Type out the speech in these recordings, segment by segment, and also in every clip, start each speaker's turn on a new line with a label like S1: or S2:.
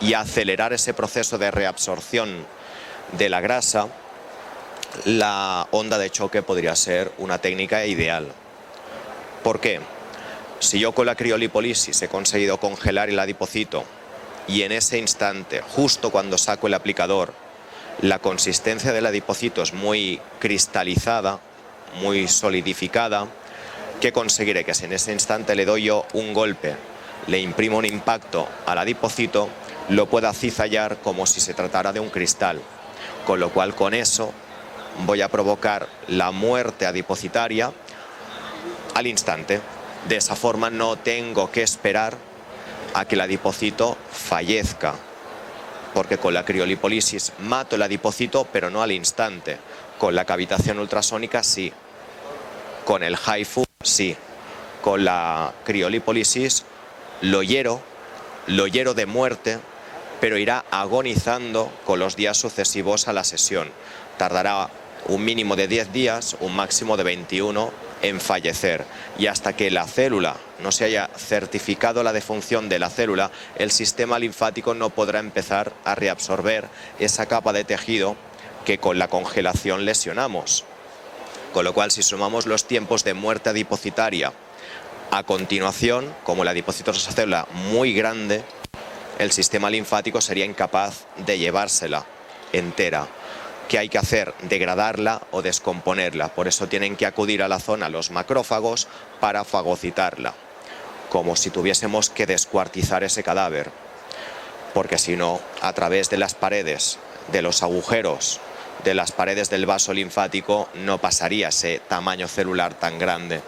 S1: y acelerar ese proceso de reabsorción de la grasa, la onda de choque podría ser una técnica ideal. ¿Por qué? Si yo con la criolipólisis he conseguido congelar el adipocito y en ese instante, justo cuando saco el aplicador, la consistencia del adipocito es muy cristalizada, muy solidificada, ¿qué conseguiré? Que si en ese instante le doy yo un golpe, le imprimo un impacto al adipocito, lo pueda cizallar como si se tratara de un cristal. Con lo cual, con eso voy a provocar la muerte adipocitaria al instante. De esa forma no tengo que esperar a que el adipocito fallezca, porque con la criolipólisis mato el adipocito, pero no al instante. Con la cavitación ultrasónica sí. Con el HIFU sí. Con la criolipólisis lo hiero de muerte, pero irá agonizando con los días sucesivos a la sesión. Tardará un mínimo de 10 días, un máximo de 21 en fallecer. Y hasta que la célula no se haya certificado la defunción de la célula, el sistema linfático no podrá empezar a reabsorber esa capa de tejido que con la congelación lesionamos. Con lo cual, si sumamos los tiempos de muerte adipocitaria a continuación, como el adipocito es una célula muy grande, el sistema linfático sería incapaz de llevársela entera. ¿Qué hay que hacer? Degradarla o descomponerla. Por eso tienen que acudir a la zona los macrófagos para fagocitarla, como si tuviésemos que descuartizar ese cadáver. Porque si no, a través de las paredes, de los agujeros, de las paredes del vaso linfático, no pasaría ese tamaño celular tan grande.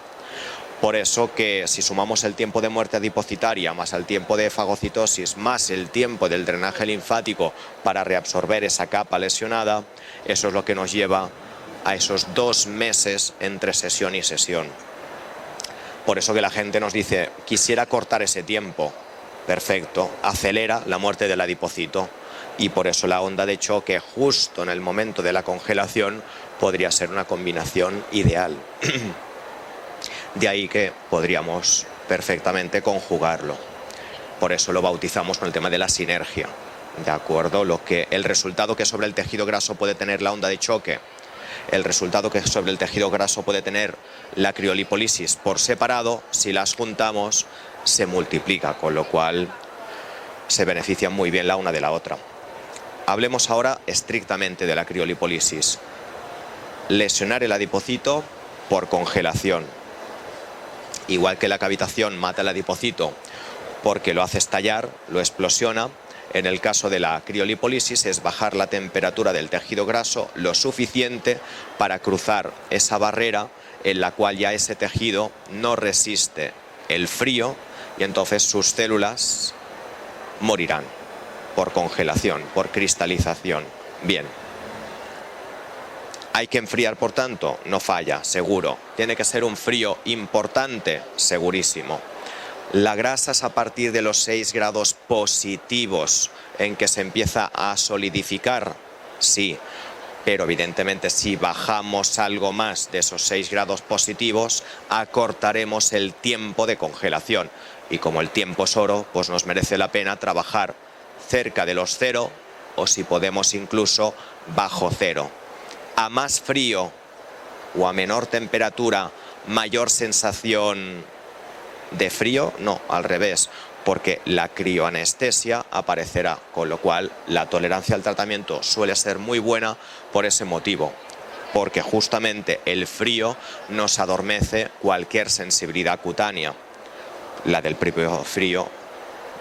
S1: Por eso que si sumamos el tiempo de muerte adipocitaria más el tiempo de fagocitosis más el tiempo del drenaje linfático para reabsorber esa capa lesionada, eso es lo que nos lleva a esos 2 meses entre sesión y sesión. Por eso que la gente nos dice, quisiera cortar ese tiempo. Perfecto, acelera la muerte del adipocito. Y por eso la onda de choque justo en el momento de la congelación podría ser una combinación ideal. De ahí que podríamos perfectamente conjugarlo. Por eso lo bautizamos con el tema de la sinergia. ¿De acuerdo? El resultado que sobre el tejido graso puede tener la onda de choque, el resultado que sobre el tejido graso puede tener la criolipólisis por separado, si las juntamos, se multiplica, con lo cual se benefician muy bien la una de la otra. Hablemos ahora estrictamente de la criolipólisis. Lesionar el adipocito por congelación. Igual que la cavitación mata el adipocito porque lo hace estallar, lo explosiona, en el caso de la criolipólisis es bajar la temperatura del tejido graso lo suficiente para cruzar esa barrera en la cual ya ese tejido no resiste el frío y entonces sus células morirán por congelación, por cristalización. Bien. ¿Hay que enfriar, por tanto? No falla, seguro. ¿Tiene que ser un frío importante? Segurísimo. La grasa es a partir de los 6 grados positivos en que se empieza a solidificar. Sí, pero evidentemente si bajamos algo más de esos 6 grados positivos, acortaremos el tiempo de congelación. Y como el tiempo es oro, pues nos merece la pena trabajar cerca de los 0 o si podemos incluso bajo 0. A más frío o a menor temperatura, mayor sensación de frío, no, al revés, porque la crioanestesia aparecerá, con lo cual la tolerancia al tratamiento suele ser muy buena por ese motivo, porque justamente el frío nos adormece cualquier sensibilidad cutánea, la del propio frío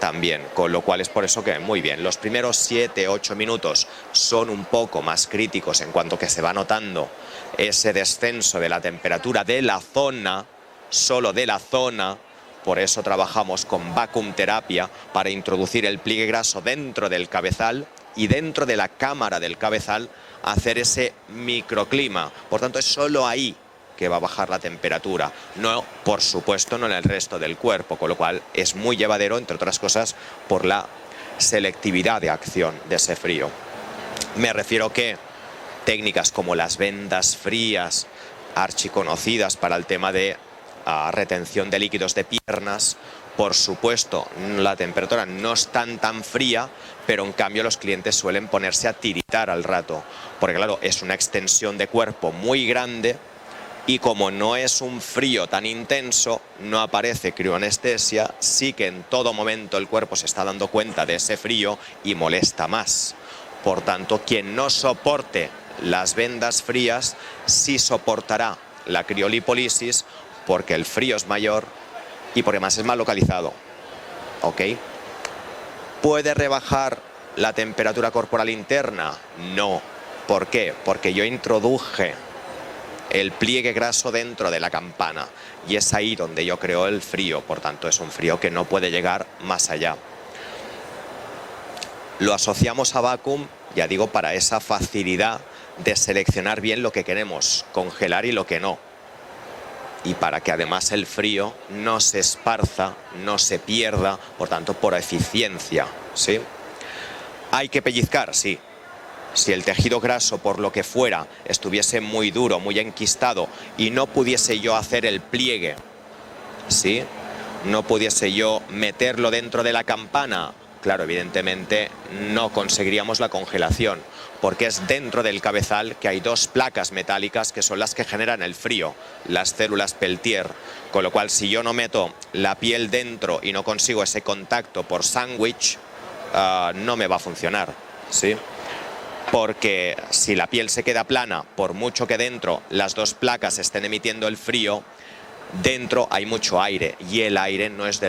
S1: también, con lo cual es por eso que muy bien, los primeros 7-8 minutos son un poco más críticos en cuanto que se va notando ese descenso de la temperatura de la zona, solo de la zona. Por eso trabajamos con vacuum terapia para introducir el pliegue graso dentro del cabezal y dentro de la cámara del cabezal hacer ese microclima. Por tanto, es solo ahí que va a bajar la temperatura, no, por supuesto, no en el resto del cuerpo, con lo cual es muy llevadero, entre otras cosas, por la selectividad de acción de ese frío. Me refiero que técnicas como las vendas frías, archiconocidas para el tema de retención de líquidos de piernas, Por supuesto, la temperatura no es tan fría, pero en cambio los clientes suelen ponerse a tiritar al rato, porque claro, es una extensión de cuerpo muy grande y como no es un frío tan intenso, no aparece crioanestesia, sí que en todo momento el cuerpo se está dando cuenta de ese frío y molesta más. Por tanto, quien no soporte las vendas frías sí soportará la criolipólisis porque el frío es mayor y porque más es más localizado. ¿Ok? ¿Puede rebajar la temperatura corporal interna? No. ¿Por qué? Porque yo introduje el pliegue graso dentro de la campana y es ahí donde yo creo el frío. Por tanto, es un frío que no puede llegar más allá. Lo asociamos a vacuum, ya digo, para esa facilidad de seleccionar bien lo que queremos congelar y lo que no. Y para que además el frío no se esparza, no se pierda, por tanto, por eficiencia, ¿sí? ¿Hay que pellizcar? Sí. Si el tejido graso, por lo que fuera, estuviese muy duro, muy enquistado y no pudiese yo hacer el pliegue, ¿sí? No pudiese yo meterlo dentro de la campana, claro, evidentemente no conseguiríamos la congelación, porque es dentro del cabezal que hay dos placas metálicas que son las que generan el frío, las células Peltier, con lo cual si yo no meto la piel dentro y no consigo ese contacto por sándwich, no me va a funcionar, ¿sí? Porque si la piel se queda plana, por mucho que dentro las dos placas estén emitiendo el frío, dentro hay mucho aire y el aire no es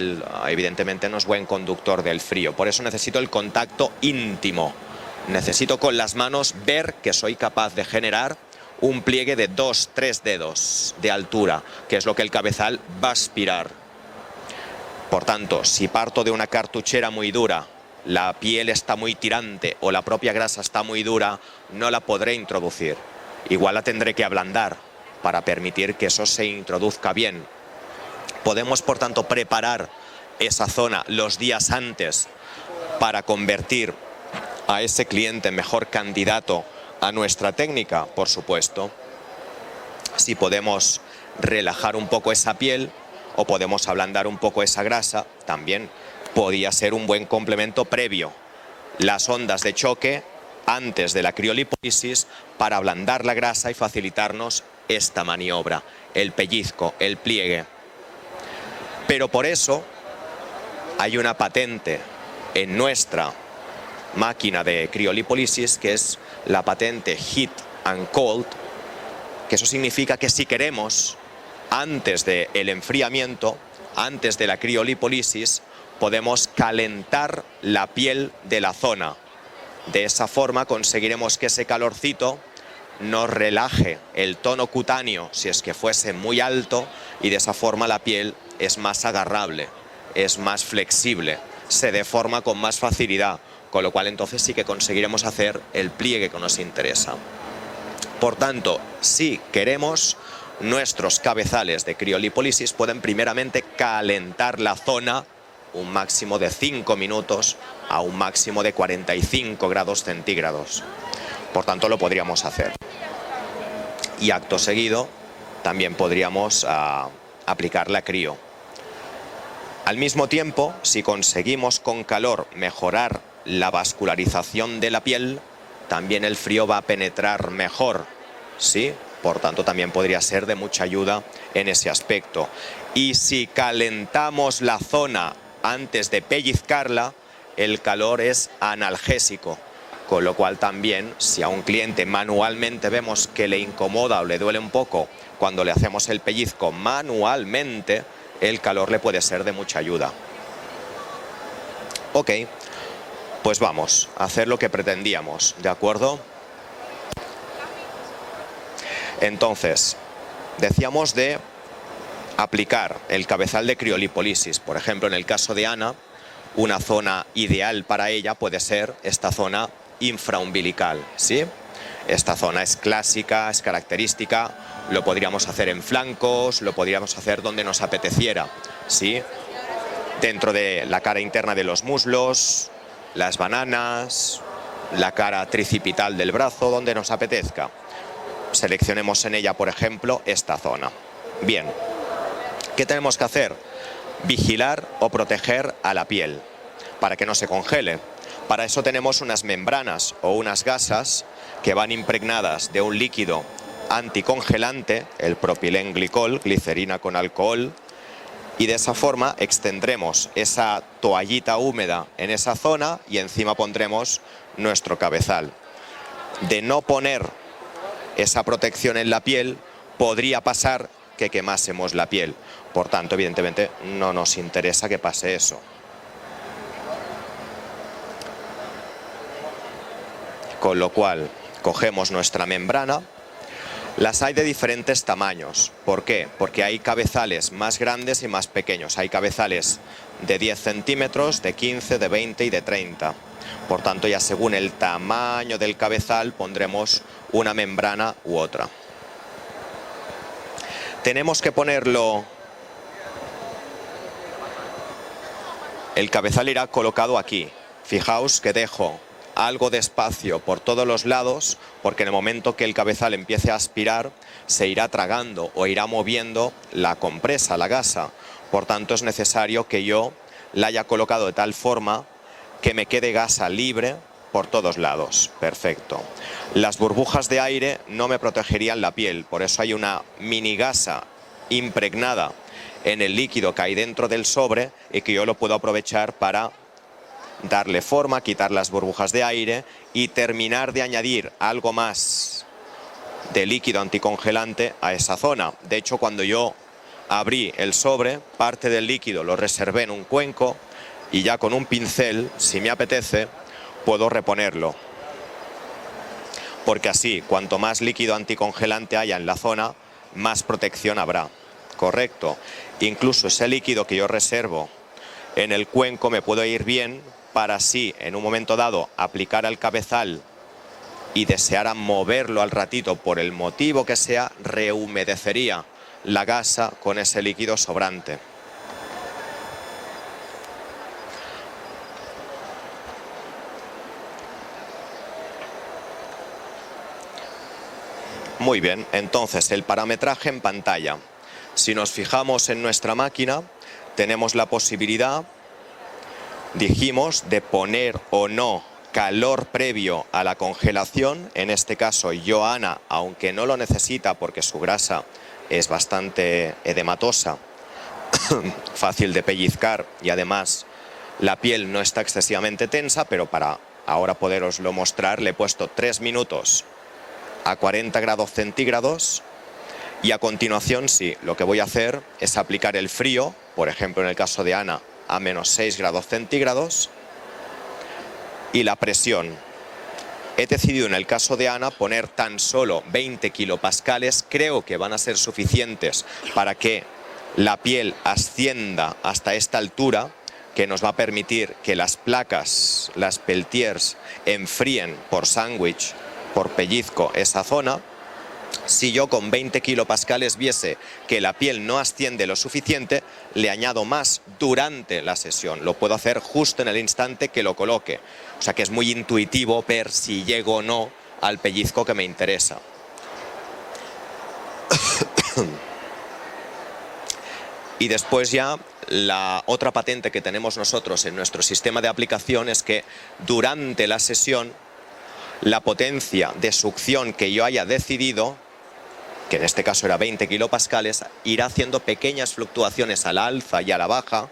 S1: evidentemente no es buen conductor del frío. Por eso necesito el contacto íntimo. Necesito con las manos ver que soy capaz de generar un pliegue de 2-3 dedos de altura, que es lo que el cabezal va a aspirar. Por tanto, si parto de una cartuchera muy dura, la piel está muy tirante o la propia grasa está muy dura, no la podré introducir. Igual la tendré que ablandar para permitir que eso se introduzca bien. Podemos, por tanto, preparar esa zona los días antes para convertir a ese cliente mejor candidato a nuestra técnica, por supuesto. Si podemos relajar un poco esa piel o podemos ablandar un poco esa grasa, también podría ser un buen complemento previo. Las ondas de choque antes de la criolipólisis para ablandar la grasa y facilitarnos esta maniobra, el pellizco, el pliegue. Pero por eso hay una patente en nuestra máquina de criolipólisis que es la patente Heat and Cold, que eso significa que si queremos, antes del enfriamiento, antes de la criolipólisis, podemos calentar la piel de la zona. De esa forma conseguiremos que ese calorcito nos relaje el tono cutáneo si es que fuese muy alto y de esa forma la piel es más agarrable, es más flexible, se deforma con más facilidad, con lo cual entonces sí que conseguiremos hacer el pliegue que nos interesa. Por tanto, si queremos, nuestros cabezales de criolipólisis pueden primeramente calentar la zona un máximo de 5 minutos a un máximo de 45 grados centígrados. Por tanto, lo podríamos hacer. Y acto seguido, también podríamos aplicar la crio. Al mismo tiempo, si conseguimos con calor mejorar la vascularización de la piel, también el frío va a penetrar mejor, ¿sí? Por tanto, también podría ser de mucha ayuda en ese aspecto. Y si calentamos la zona antes de pellizcarla, el calor es analgésico, con lo cual también, si a un cliente manualmente vemos que le incomoda o le duele un poco cuando le hacemos el pellizco manualmente, el calor le puede ser de mucha ayuda. Ok, pues vamos a hacer lo que pretendíamos, ¿de acuerdo? Entonces, decíamos de aplicar el cabezal de criolipólisis. Por ejemplo, en el caso de Ana, una zona ideal para ella puede ser esta zona infraumbilical, ¿sí? Esta zona es clásica, es característica, lo podríamos hacer en flancos, lo podríamos hacer donde nos apeteciera, ¿sí? Dentro de la cara interna de los muslos, las bananas, la cara tricipital del brazo, donde nos apetezca. Seleccionemos en ella, por ejemplo, esta zona. Bien, ¿qué tenemos que hacer? vigilar o proteger a la piel para que no se congele. Para eso tenemos unas membranas o unas gasas que van impregnadas de un líquido anticongelante, el propilenglicol, glicerina con alcohol, y de esa forma extendremos esa toallita húmeda en esa zona y encima pondremos nuestro cabezal. De no poner esa protección en la piel, podría pasar que quemásemos la piel. Por tanto, evidentemente, no nos interesa que pase eso. Con lo cual, cogemos nuestra membrana. Las hay de diferentes tamaños. ¿Por qué? Porque hay cabezales más grandes y más pequeños. Hay cabezales de 10 centímetros, de 15, de 20 y de 30. Por tanto, ya según el tamaño del cabezal pondremos una membrana u otra. Tenemos que ponerlo... El cabezal irá colocado aquí. Fijaos que dejo algo de espacio por todos los lados, porque en el momento que el cabezal empiece a aspirar, se irá tragando o irá moviendo la compresa, la gasa. Por tanto, es necesario que yo la haya colocado de tal forma que me quede gasa libre por todos lados. Perfecto. Las burbujas de aire no me protegerían la piel, por eso hay una mini gasa impregnada en el líquido que hay dentro del sobre y que yo lo puedo aprovechar para darle forma, quitar las burbujas de aire y terminar de añadir algo más de líquido anticongelante a esa zona. De hecho, cuando yo abrí el sobre, parte del líquido lo reservé en un cuenco y ya con un pincel, si me apetece, puedo reponerlo. Porque así, cuanto más líquido anticongelante haya en la zona, más protección habrá. Correcto. Incluso ese líquido que yo reservo en el cuenco me puedo ir bien para así, en un momento dado, aplicar al cabezal y deseara moverlo al ratito por el motivo que sea, rehumedecería la gasa con ese líquido sobrante. Muy bien, entonces el parametraje en pantalla. Si nos fijamos en nuestra máquina, tenemos la posibilidad, dijimos, de poner o no calor previo a la congelación. En este caso, Joana, aunque no lo necesita porque su grasa es bastante edematosa, fácil de pellizcar y además la piel no está excesivamente tensa, pero para ahora poderoslo mostrar le he puesto 3 minutos a 40 grados centígrados. Y a continuación, sí, lo que voy a hacer es aplicar el frío, por ejemplo en el caso de Ana, a menos 6 grados centígrados, y la presión. He decidido en el caso de Ana poner tan solo 20 kilopascales, creo que van a ser suficientes para que la piel ascienda hasta esta altura, que nos va a permitir que las placas, las peltiers, enfríen por sándwich, por pellizco esa zona. Si yo con 20 kilopascales viese que la piel no asciende lo suficiente, le añado más durante la sesión. Lo puedo hacer justo en el instante que lo coloque. O sea que es muy intuitivo ver si llego o no al pellizco que me interesa. Y después ya la otra patente que tenemos nosotros en nuestro sistema de aplicación es que durante la sesión la potencia de succión que yo haya decidido, que en este caso era 20 kilopascales, irá haciendo pequeñas fluctuaciones a la alza y a la baja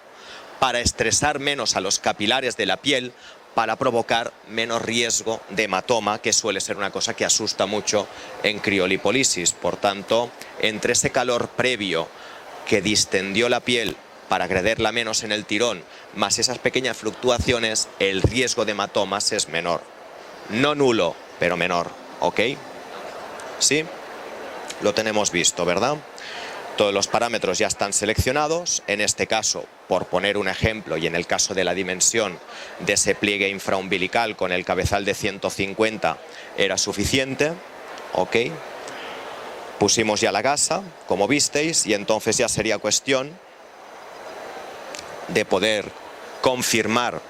S1: para estresar menos a los capilares de la piel, para provocar menos riesgo de hematoma, que suele ser una cosa que asusta mucho en criolipólisis. Por tanto, entre ese calor previo que distendió la piel para agrederla menos en el tirón, más esas pequeñas fluctuaciones, el riesgo de hematomas es menor. No nulo, pero menor, ¿ok? ¿Sí? Lo tenemos visto, ¿verdad? Todos los parámetros ya están seleccionados. En este caso, por poner un ejemplo, y en el caso de la dimensión de ese pliegue infraumbilical con el cabezal de 150 era suficiente, ¿ok? Pusimos ya la gasa, como visteis, y entonces ya sería cuestión de poder confirmar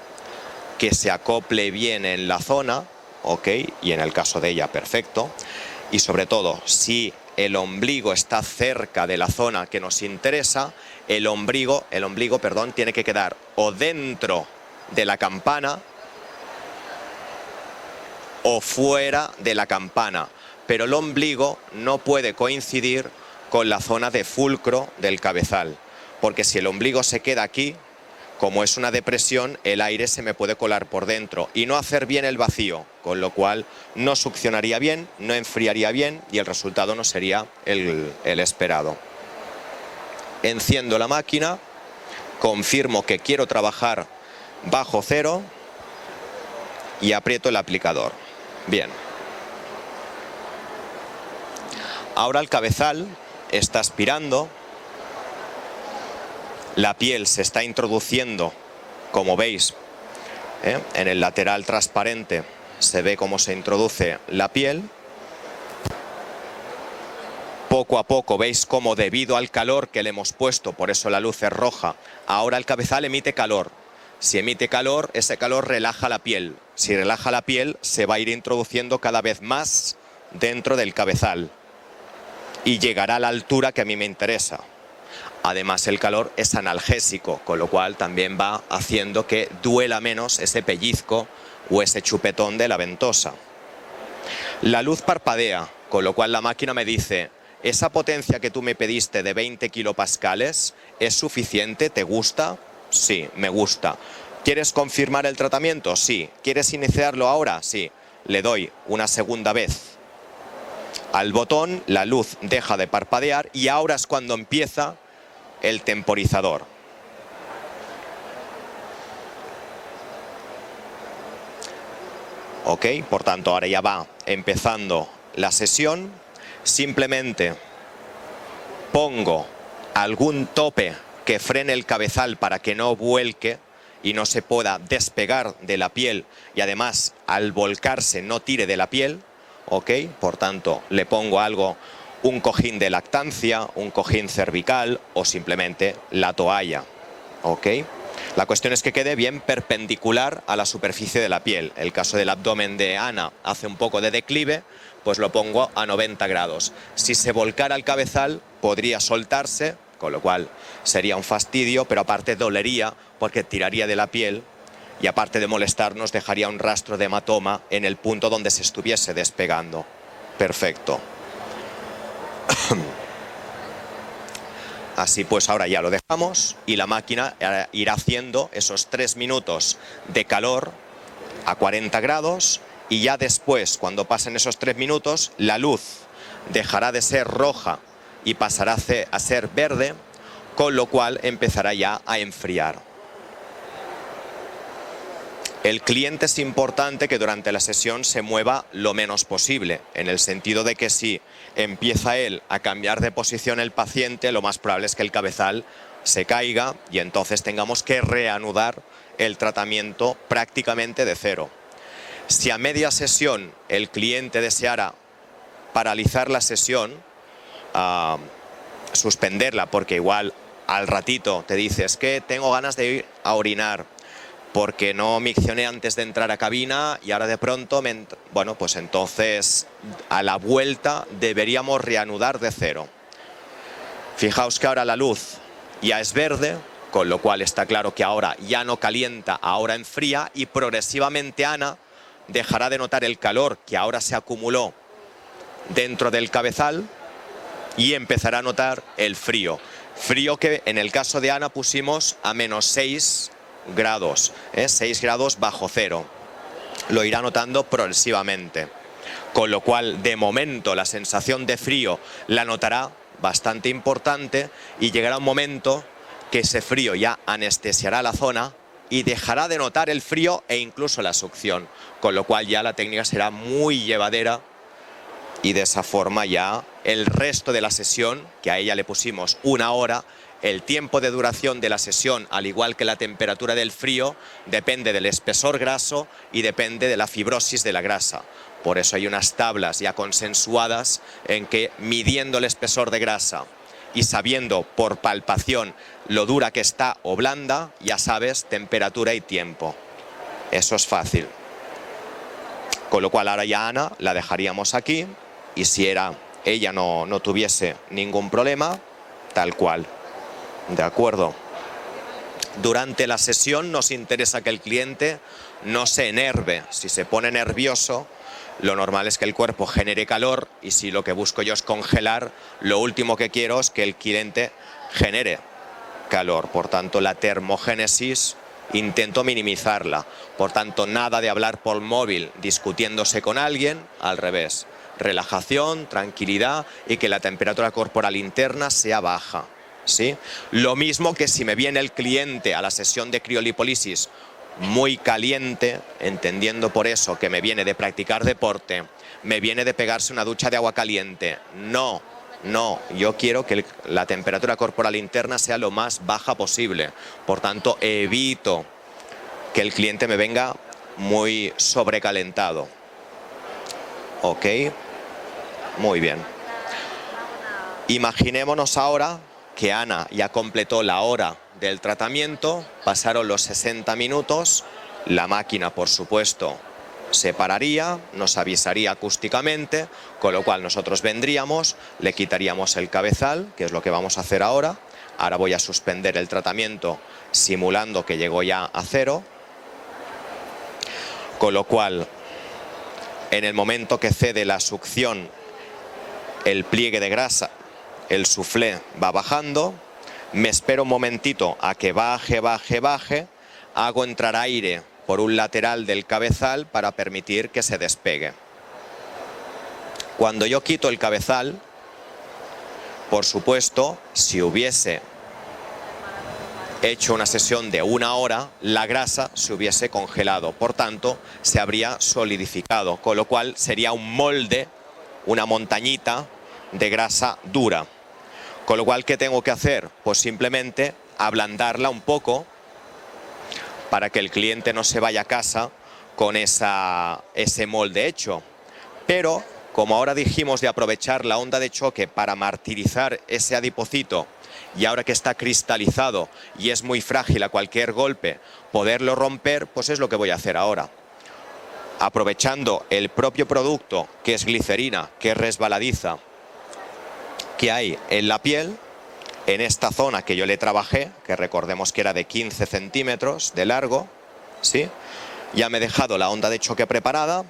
S1: que se acople bien en la zona, ok, y en el caso de ella, perfecto. Y sobre todo, si el ombligo está cerca de la zona que nos interesa, el ombligo, tiene que quedar o dentro de la campana o fuera de la campana, pero el ombligo no puede coincidir con la zona de fulcro del cabezal, porque si el ombligo se queda aquí, como es una depresión, el aire se me puede colar por dentro y no hacer bien el vacío, con lo cual no succionaría bien, no enfriaría bien y el resultado no sería el esperado. Enciendo la máquina, confirmo que quiero trabajar bajo cero y aprieto el aplicador. Bien. Ahora el cabezal está aspirando. La piel se está introduciendo, como veis, en el lateral transparente se ve cómo se introduce la piel. Poco a poco veis cómo, debido al calor que le hemos puesto, por eso la luz es roja, ahora el cabezal emite calor. Si emite calor, ese calor relaja la piel. Si relaja la piel, se va a ir introduciendo cada vez más dentro del cabezal y llegará a la altura que a mí me interesa. Además, el calor es analgésico, con lo cual también va haciendo que duela menos ese pellizco o ese chupetón de la ventosa. La luz parpadea, con lo cual la máquina me dice: ¿esa potencia que tú me pediste de 20 kilopascales es suficiente? ¿Te gusta? Sí, me gusta. ¿Quieres confirmar el tratamiento? Sí. ¿Quieres iniciarlo ahora? Sí. Le doy una segunda vez al botón, la luz deja de parpadear y ahora es cuando empieza el temporizador. Ok, por tanto ahora ya va empezando la sesión. Simplemente pongo algún tope que frene el cabezal para que no vuelque y no se pueda despegar de la piel y además al volcarse no tire de la piel. Ok, por tanto le pongo algo, un cojín de lactancia, un cojín cervical o simplemente la toalla. Ok, la cuestión es que quede bien perpendicular a la superficie de la piel. El caso del abdomen de Ana hace un poco de declive, pues lo pongo a 90 grados. Si se volcara el cabezal podría soltarse, con lo cual sería un fastidio, pero aparte dolería porque tiraría de la piel y aparte de molestarnos dejaría un rastro de hematoma en el punto donde se estuviese despegando. Perfecto. Así pues ahora ya lo dejamos y la máquina irá haciendo esos 3 minutos de calor a 40 grados y ya después, cuando pasen esos 3 minutos, la luz dejará de ser roja y pasará a ser verde, con lo cual empezará ya a enfriar. El cliente es importante que durante la sesión se mueva lo menos posible, en el sentido de que si empieza él a cambiar de posición el paciente, lo más probable es que el cabezal se caiga y entonces tengamos que reanudar el tratamiento prácticamente de cero. Si a media sesión el cliente deseara paralizar la sesión, suspenderla, porque igual al ratito te dices que tengo ganas de ir a orinar, porque no miccioné antes de entrar a cabina y ahora de pronto, bueno, pues entonces a la vuelta deberíamos reanudar de cero. Fijaos que ahora la luz ya es verde, con lo cual está claro que ahora ya no calienta, ahora enfría y progresivamente Ana dejará de notar el calor que ahora se acumuló dentro del cabezal y empezará a notar el frío. Frío que en el caso de Ana pusimos a -6 grados, 6 grados bajo cero. Lo irá notando progresivamente, con lo cual de momento la sensación de frío la notará bastante importante y llegará un momento que ese frío ya anestesiará la zona y dejará de notar el frío e incluso la succión, con lo cual ya la técnica será muy llevadera y de esa forma ya el resto de la sesión, que a ella le pusimos 1 hora, el tiempo de duración de la sesión, al igual que la temperatura del frío, depende del espesor graso y depende de la fibrosis de la grasa. Por eso hay unas tablas ya consensuadas en que midiendo el espesor de grasa y sabiendo por palpación lo dura que está o blanda, ya sabes temperatura y tiempo. Eso es fácil. Con lo cual ahora ya Ana la dejaríamos aquí y si era ella no tuviese ningún problema, tal cual. ¿De acuerdo? Durante la sesión nos interesa que el cliente no se enerve. Si se pone nervioso, lo normal es que el cuerpo genere calor, y si lo que busco yo es congelar, lo último que quiero es que el cliente genere calor. Por tanto, la termogénesis intento minimizarla. Por tanto, nada de hablar por móvil discutiéndose con alguien, al revés. Relajación, tranquilidad y que la temperatura corporal interna sea baja, ¿sí? Lo mismo que si me viene el cliente a la sesión de criolipólisis muy caliente, entendiendo por eso que me viene de practicar deporte, me viene de pegarse una ducha de agua caliente. No, yo quiero que la temperatura corporal interna sea lo más baja posible. Por tanto, evito que el cliente me venga muy sobrecalentado. ¿Ok? Muy bien. Imaginémonos ahora que Ana ya completó la hora del tratamiento, pasaron los 60 minutos, la máquina, por supuesto, se pararía, nos avisaría acústicamente, con lo cual nosotros vendríamos, le quitaríamos el cabezal, que es lo que vamos a hacer ahora. Ahora voy a suspender el tratamiento simulando que llegó ya a cero, con lo cual, en el momento que cede la succión, el pliegue de grasa, el soufflé va bajando, me espero un momentito a que baje, hago entrar aire por un lateral del cabezal para permitir que se despegue. Cuando yo quito el cabezal, por supuesto, si hubiese hecho una sesión de 1 hora, la grasa se hubiese congelado, por tanto, se habría solidificado, con lo cual sería un molde, una montañita de grasa dura. Con lo cual, ¿qué tengo que hacer? Pues simplemente ablandarla un poco para que el cliente no se vaya a casa con ese molde hecho. Pero, como ahora dijimos de aprovechar la onda de choque para martirizar ese adipocito, y ahora que está cristalizado y es muy frágil a cualquier golpe, poderlo romper, pues es lo que voy a hacer ahora. Aprovechando el propio producto, que es glicerina, que es resbaladiza, que hay en la piel, en esta zona que yo le trabajé, que recordemos que era de 15 centímetros de largo, ¿sí? Ya me he dejado la onda de choque preparada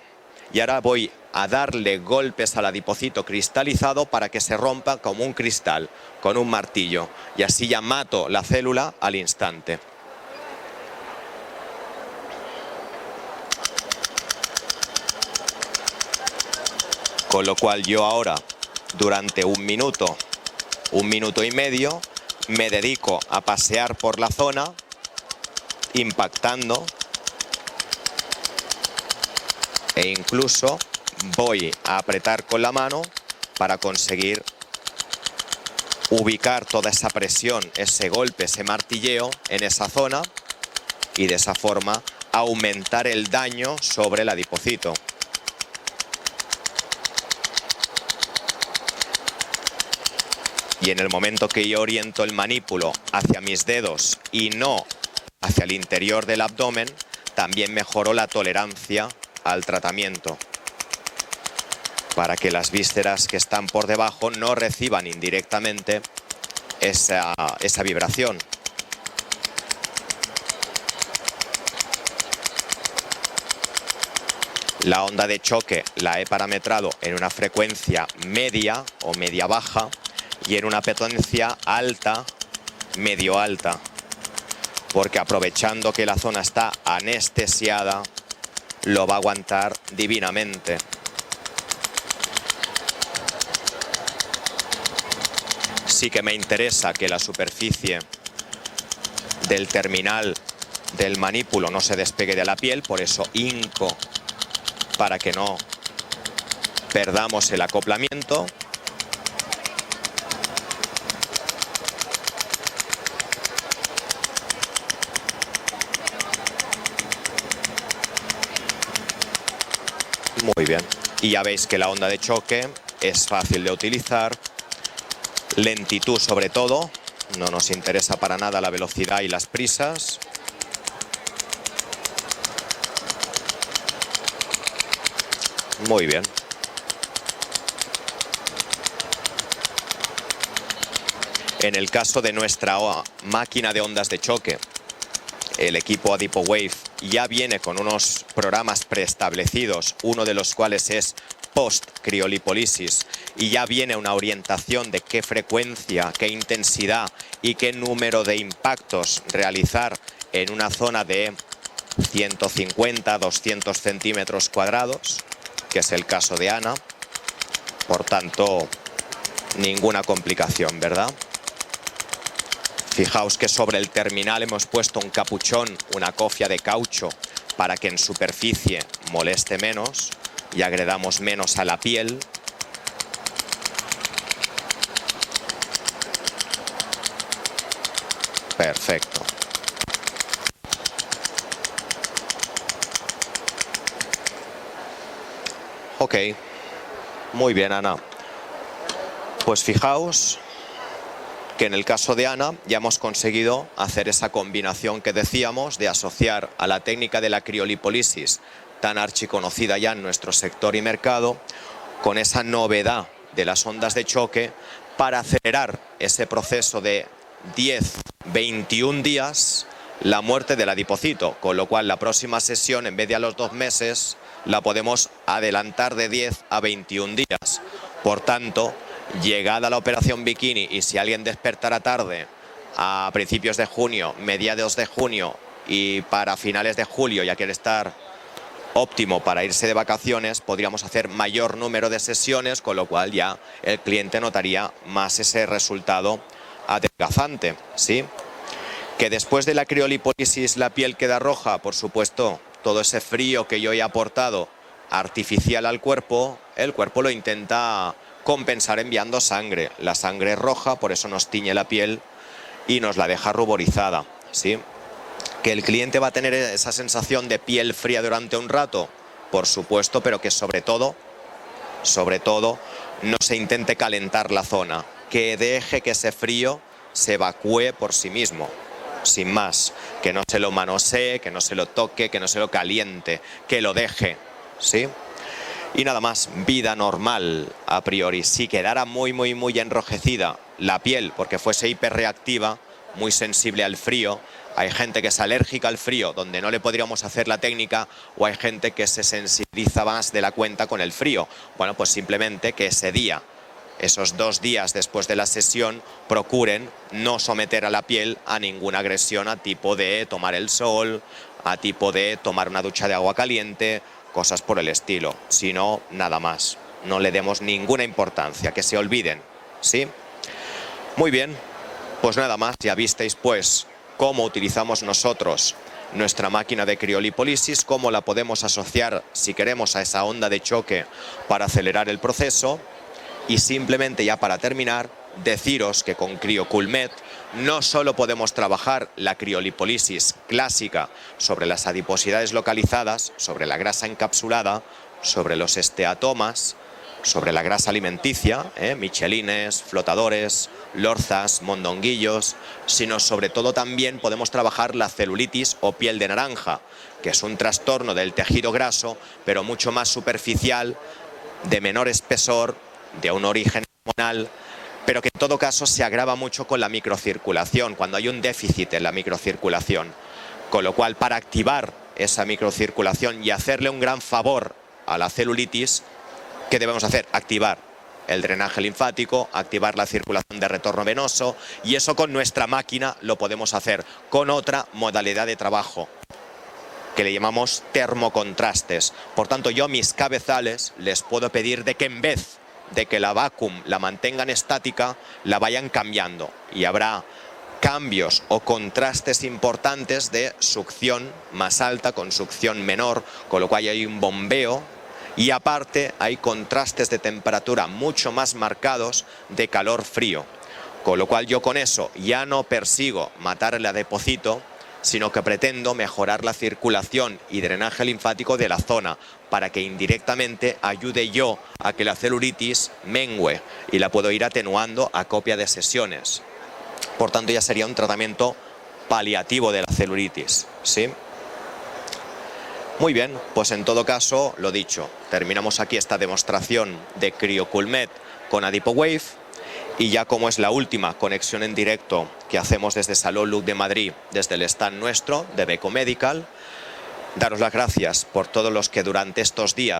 S1: y ahora voy a darle golpes al adipocito cristalizado para que se rompa como un cristal, con un martillo, y así ya mato la célula al instante. Con lo cual yo ahora, durante 1 minuto, 1 minuto y medio, me dedico a pasear por la zona, impactando, e incluso voy a apretar con la mano para conseguir ubicar toda esa presión, ese golpe, ese martilleo en esa zona, y de esa forma aumentar el daño sobre el adipocito. Y en el momento que yo oriento el manípulo hacia mis dedos y no hacia el interior del abdomen, también mejoro la tolerancia al tratamiento, para que las vísceras que están por debajo no reciban indirectamente esa vibración. La onda de choque la he parametrado en una frecuencia media o media-baja y en una potencia alta, medio-alta, porque aprovechando que la zona está anestesiada, lo va a aguantar divinamente. Sí que me interesa que la superficie del terminal del manípulo no se despegue de la piel, por eso hinco para que no perdamos el acoplamiento. Muy bien. Y ya veis que la onda de choque es fácil de utilizar. Lentitud sobre todo. No nos interesa para nada la velocidad y las prisas. Muy bien. En el caso de nuestra máquina de ondas de choque, el equipo AdipoWave ya viene con unos programas preestablecidos, uno de los cuales es post-criolipólisis, y ya viene una orientación de qué frecuencia, qué intensidad y qué número de impactos realizar en una zona de 150, 200 centímetros cuadrados, que es el caso de Ana. Por tanto, ninguna complicación, ¿verdad? Fijaos que sobre el terminal hemos puesto un capuchón, una cofia de caucho, para que en superficie moleste menos y agredamos menos a la piel. Perfecto. Ok, muy bien, Ana. Pues fijaos que en el caso de Ana ya hemos conseguido hacer esa combinación que decíamos de asociar a la técnica de la criolipólisis, tan archiconocida ya en nuestro sector y mercado, con esa novedad de las ondas de choque para acelerar ese proceso de 10-21 días la muerte del adipocito, con lo cual la próxima sesión, en vez de a los 2 meses, la podemos adelantar de 10 a 21 días. Por tanto, llegada la operación bikini, y si alguien despertara tarde a principios de junio, mediados de junio y para finales de julio ya quiere estar óptimo para irse de vacaciones, podríamos hacer mayor número de sesiones, con lo cual ya el cliente notaría más ese resultado adelgazante, ¿sí? Que después de la criolipólisis la piel queda roja, por supuesto, todo ese frío que yo he aportado artificial al cuerpo, el cuerpo lo intenta compensar enviando sangre. La sangre es roja, por eso nos tiñe la piel y nos la deja ruborizada, ¿sí? ¿Que el cliente va a tener esa sensación de piel fría durante un rato? Por supuesto, pero que sobre todo, no se intente calentar la zona, que deje que ese frío se evacúe por sí mismo, sin más, que no se lo manosee, que no se lo toque, que no se lo caliente, que lo deje, ¿sí? Y nada más, vida normal a priori. Si quedara muy enrojecida la piel porque fuese hiperreactiva, muy sensible al frío, hay gente que es alérgica al frío, donde no le podríamos hacer la técnica, o hay gente que se sensibiliza más de la cuenta con el frío. Bueno, pues simplemente que ese día, esos 2 días después de la sesión, procuren no someter a la piel a ninguna agresión a tipo de tomar el sol, a tipo de tomar una ducha de agua caliente, cosas por el estilo. Si no, nada más. No le demos ninguna importancia, que se olviden, ¿sí? Muy bien, pues nada más, ya visteis pues cómo utilizamos nosotros nuestra máquina de criolipólisis, cómo la podemos asociar, si queremos, a esa onda de choque para acelerar el proceso. Y simplemente, ya para terminar, deciros que con CrioCoolMed no solo podemos trabajar la criolipólisis clásica sobre las adiposidades localizadas, sobre la grasa encapsulada, sobre los esteatomas, sobre la grasa alimenticia, michelines, flotadores, lorzas, mondonguillos, sino sobre todo también podemos trabajar la celulitis o piel de naranja, que es un trastorno del tejido graso, pero mucho más superficial, de menor espesor, de un origen hormonal, pero que en todo caso se agrava mucho con la microcirculación, cuando hay un déficit en la microcirculación. Con lo cual, para activar esa microcirculación y hacerle un gran favor a la celulitis, ¿qué debemos hacer? Activar el drenaje linfático, activar la circulación de retorno venoso, y eso con nuestra máquina lo podemos hacer con otra modalidad de trabajo, que le llamamos termocontrastes. Por tanto, yo a mis cabezales les puedo pedir de que en vez de que la vacuum la mantengan estática, la vayan cambiando, y habrá cambios o contrastes importantes de succión más alta con succión menor, con lo cual hay un bombeo, y aparte hay contrastes de temperatura mucho más marcados de calor-frío, con lo cual yo con eso ya no persigo matar el adipocito, sino que pretendo mejorar la circulación y drenaje linfático de la zona, para que indirectamente ayude yo a que la celulitis mengüe, y la puedo ir atenuando a copia de sesiones. Por tanto, ya sería un tratamiento paliativo de la celulitis, ¿sí? Muy bien, pues en todo caso, lo dicho, terminamos aquí esta demostración de CrioCoolMed con AdipoWave, Y ya como es la última conexión en directo que hacemos desde Salón Look de Madrid, desde el stand nuestro de Beco Medical, daros las gracias por todos los que durante estos días